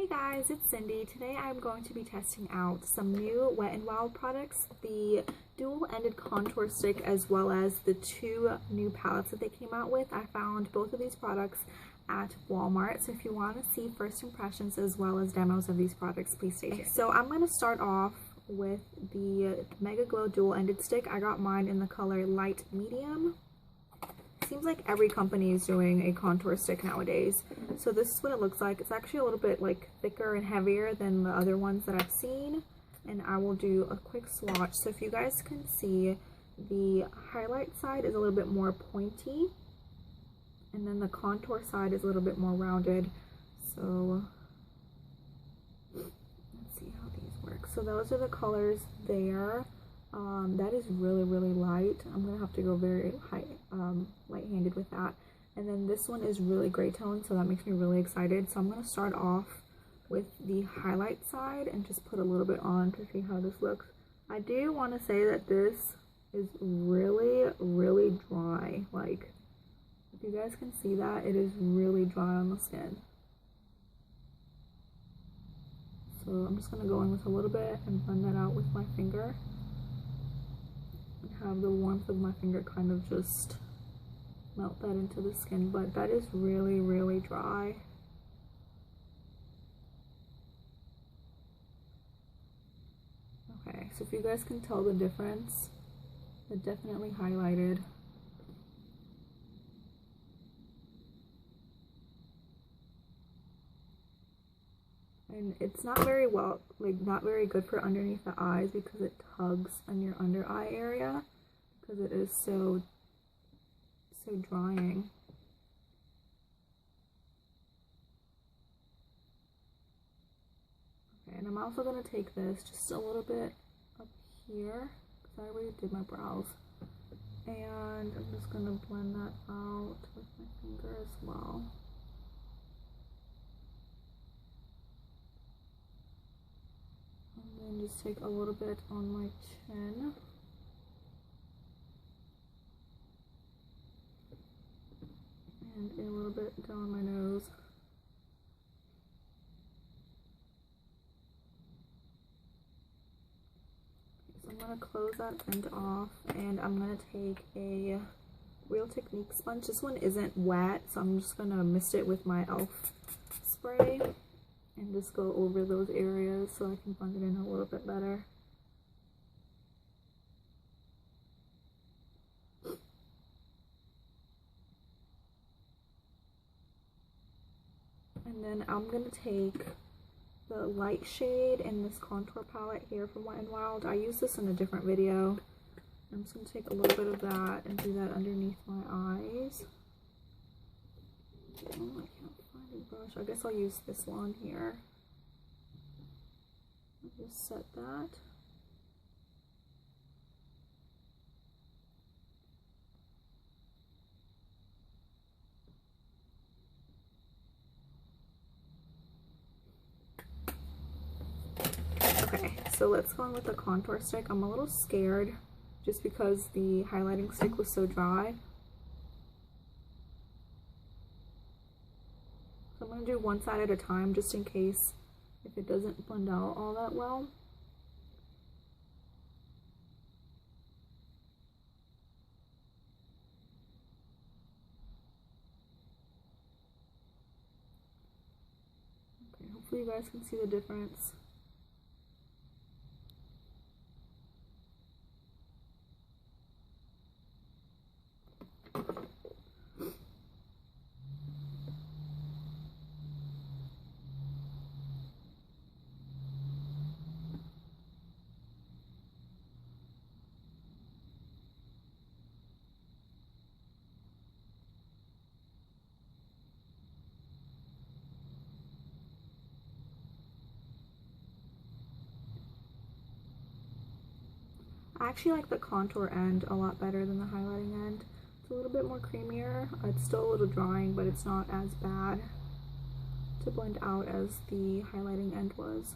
Hey guys, it's Cindy. Today I'm going to be testing out some new Wet n Wild products, the dual-ended contour stick as well as the two new palettes that they came out with. I found both of these products at Walmart, so if you want to see first impressions as well as demos of these products, please stay tuned. So I'm going to start off with the Mega Glow dual-ended stick. I got mine in the color light medium. Seems like every company is doing a contour stick nowadays. So this is what it looks like. It's actually a little bit like thicker and heavier than the other ones that I've seen. And I will do a quick swatch. So if you guys can see, the highlight side is a little bit more pointy. And then the contour side is a little bit more rounded. So let's see how these work. So those are the colors there. That is really light. I'm gonna have to go very light-handed with that. And then this one is really gray tone, so that makes me really excited. So I'm gonna start off with the highlight side and just put a little bit on to see how this looks. I do want to say that this is really dry. Like, if you guys can see that, it is really dry on the skin. So I'm just gonna go in with a little bit and blend that out with my finger. Have the warmth of my finger kind of just melt that into the skin, but that is really dry. Okay, so if you guys can tell the difference, it definitely highlighted. And it's not very well, like not very good for underneath the eyes because it tugs on your under eye area because it is so drying. Okay, and I'm also going to take this just a little bit up here because I already did my brows. And I'm just going to blend that out with my finger as well. And just take a little bit on my chin. And a little bit down my nose. So I'm going to close that end off, and I'm going to take a Real Technique sponge. This one isn't wet, so I'm just going to mist it with my e.l.f. spray. And just go over those areas so I can blend it in a little bit better. And then I'm going to take the light shade in this contour palette here from Wet n Wild. I used this in a different video. I'm just going to take a little bit of that and do that underneath my eyes. Oh, I can't find a brush. I guess I'll use this one here. I'll just set that. Okay, so let's go on with the contour stick. I'm a little scared just because the highlighting stick was so dry. I'm going to do one side at a time just in case if it doesn't blend out all that well. Okay, hopefully you guys can see the difference. I actually like the contour end a lot better than the highlighting end. It's a little bit more creamier. It's still a little drying, but it's not as bad to blend out as the highlighting end was.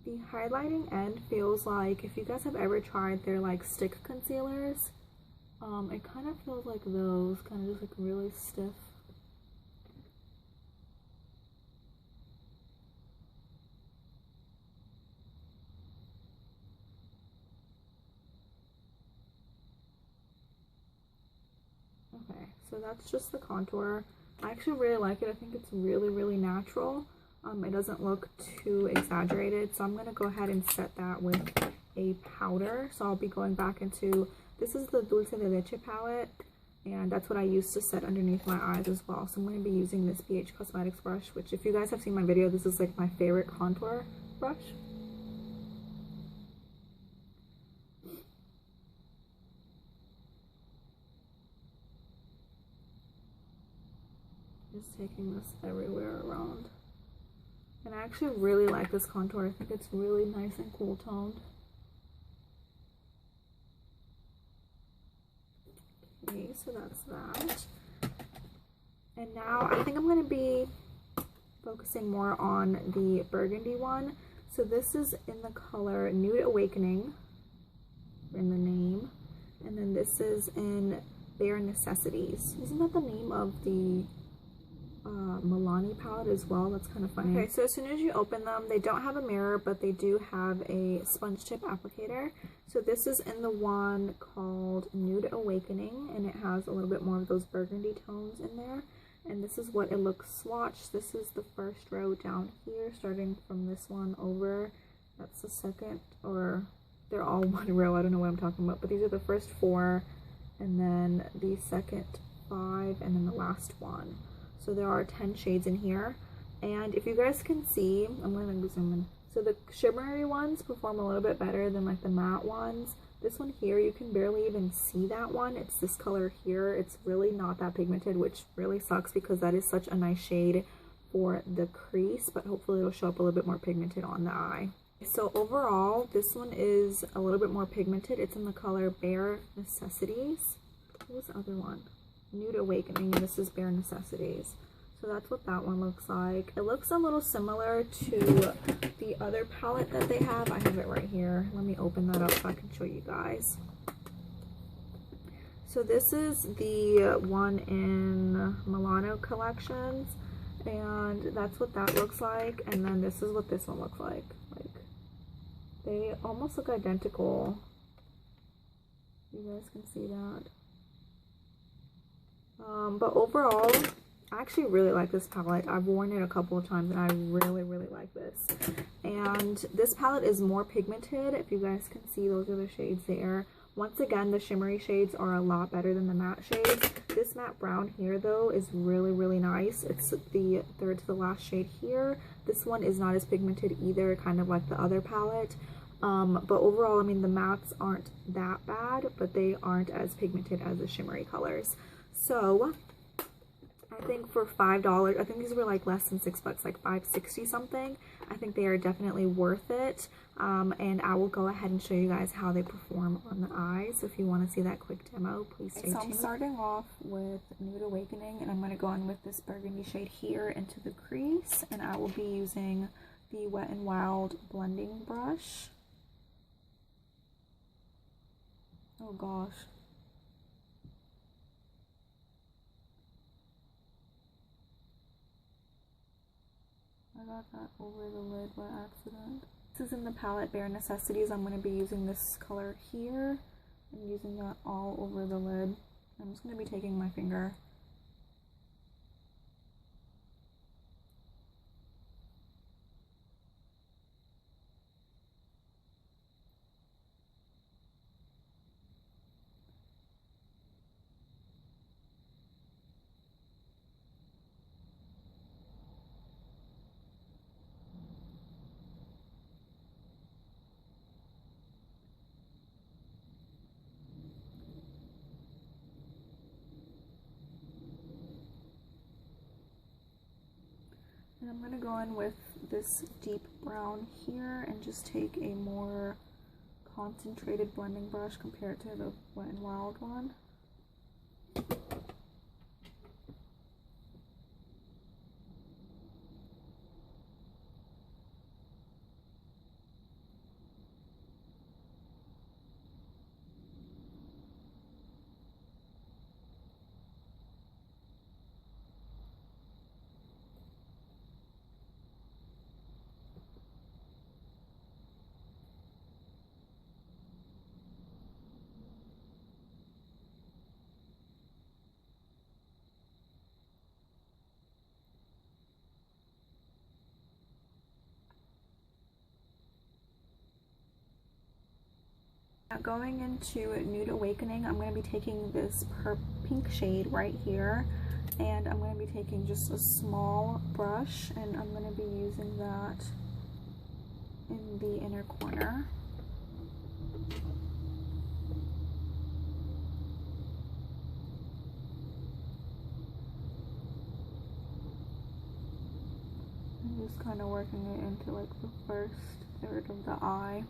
The highlighting end feels like, if you guys have ever tried their like stick concealers, it kind of feels like those, kind of just like really stiff. So that's just the contour. I actually really like it. I think it's really, really natural. It doesn't look too exaggerated. So I'm going to go ahead and set that with a powder. So I'll be going back into, this is the Dulce de Leche palette. And that's what I use to set underneath my eyes as well. So I'm going to be using this BH Cosmetics brush, which if you guys have seen my video, this is like my favorite contour brush. Just taking this everywhere around. And I actually really like this contour. I think it's really nice and cool toned. Okay, so that's that. And now I think I'm going to be focusing more on the burgundy one. So this is in the color Nude Awakening, in the name. And then this is in Bare Necessities. Isn't that the name of the Milani palette as well? That's kind of funny. Okay, so as soon as you open them, they don't have a mirror, but they do have a sponge tip applicator. So this is in the one called Nude Awakening, and it has a little bit more of those burgundy tones in there. And this is what it looks swatched. This is the first row down here, starting from this one over. That's the second, or they're all one row. I don't know what I'm talking about, but these are the first 4, and then the second 5, and then the last one. So there are 10 shades in here. And if you guys can see, I'm going to zoom in. So the shimmery ones perform a little bit better than like the matte ones. This one here, you can barely even see that one. It's this color here. It's really not that pigmented, which really sucks because that is such a nice shade for the crease, but hopefully it'll show up a little bit more pigmented on the eye. So overall, this one is a little bit more pigmented. It's in the color Bare Necessities. What was the other one? Nude Awakening, and this is Bare Necessities. So that's what that one looks like. It looks a little similar to the other palette that they have. I have it right here. Let me open that up so I can show you guys. So this is the one in Milano Collections, and that's what that looks like. And then this is what this one looks like. They almost look identical. You guys can see that. But overall, I actually really like this palette. I've worn it a couple of times and I really, really like this. And this palette is more pigmented. If you guys can see, those are the shades there. Once again, the shimmery shades are a lot better than the matte shades. This matte brown here, though, is really, really nice. It's the third to the last shade here. This one is not as pigmented either, kind of like the other palette. But overall, I mean, the mattes aren't that bad, but they aren't as pigmented as the shimmery colors. So I think for $5, I think these were like less than $6, like $5.60 something. I think they are definitely worth it. And I will go ahead and show you guys how they perform on the eyes. So if you want to see that quick demo, please stay tuned. So I'm starting off with Nude Awakening, and I'm going to go in with this burgundy shade here into the crease, and I will be using the WetnWild blending brush. Oh gosh. I got that over the lid by accident. This is in the palette Bare Necessities. I'm going to be using this color here and using that all over the lid. I'm just going to be taking my finger. And I'm going to go in with this deep brown here and just take a more concentrated blending brush compared to the WetnWild one. Now going into Nude Awakening, I'm going to be taking this pink shade right here, and I'm going to be taking just a small brush, and I'm going to be using that in the inner corner. I'm just kind of working it into like the first third of the eye.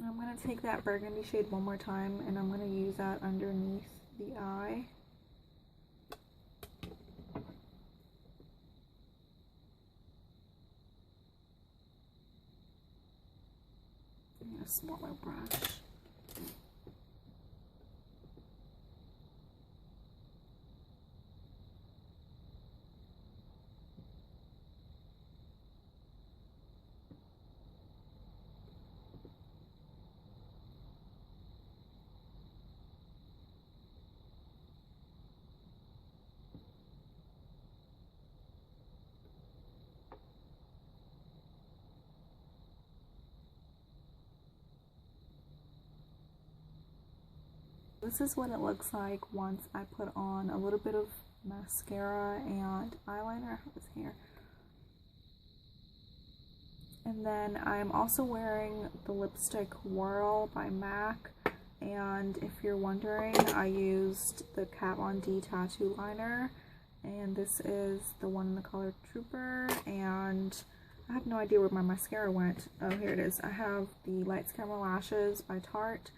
I'm going to take that burgundy shade one more time, and I'm going to use that underneath the eye. A smaller brush. This is what it looks like once I put on a little bit of mascara and eyeliner. How's here? And then I'm also wearing the lipstick Whirl by MAC. And if you're wondering, I used the Kat Von D tattoo liner. And this is the one in the color Trooper. And I have no idea where my mascara went. Oh, here it is. I have the Lights Camera Lashes by Tarte.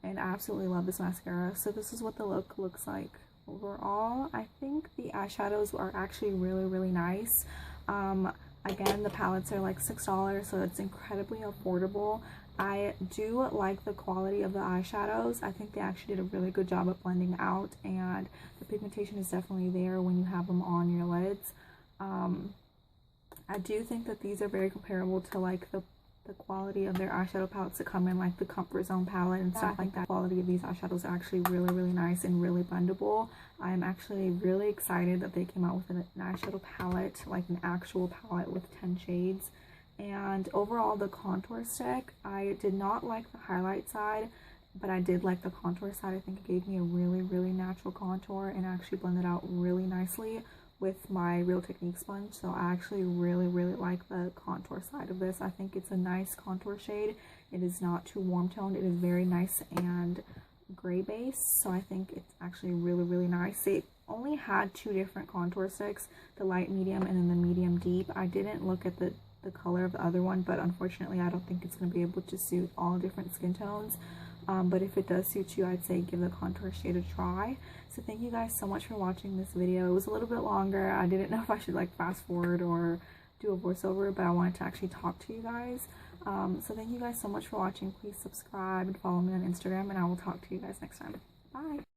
And I absolutely love this mascara. So this is what the look looks like overall. I think the eyeshadows are actually really nice. Again, the palettes are like $6, so it's incredibly affordable. I do like the quality of the eyeshadows. I think they actually did a really good job at blending out, and the pigmentation is definitely there when you have them on your lids. I do think that these are very comparable to like the quality of their eyeshadow palettes that come in like the Comfort Zone palette and stuff like that. The quality of these eyeshadows are actually really nice and really blendable. I'm actually really excited that they came out with an eyeshadow palette, like an actual palette with 10 shades. And overall, the contour stick, I did not like the highlight side, but I did like the contour side. I think it gave me a really natural contour and actually blended out really nicely with my Real Technique sponge. So I actually really like the contour side of this. I think it's a nice contour shade. It is not too warm toned. It is very nice and gray base, so I think it's actually really nice. It only had 2 different contour sticks, the light medium and then the medium deep. I didn't look at the color of the other one, but unfortunately I don't think it's going to be able to suit all different skin tones. But if it does suit you, I'd say give the contour shade a try. So thank you guys so much for watching this video. It was a little bit longer. I didn't know if I should like fast forward or do a voiceover, but I wanted to actually talk to you guys. So thank you guys so much for watching. Please subscribe and follow me on Instagram, and I will talk to you guys next time. Bye!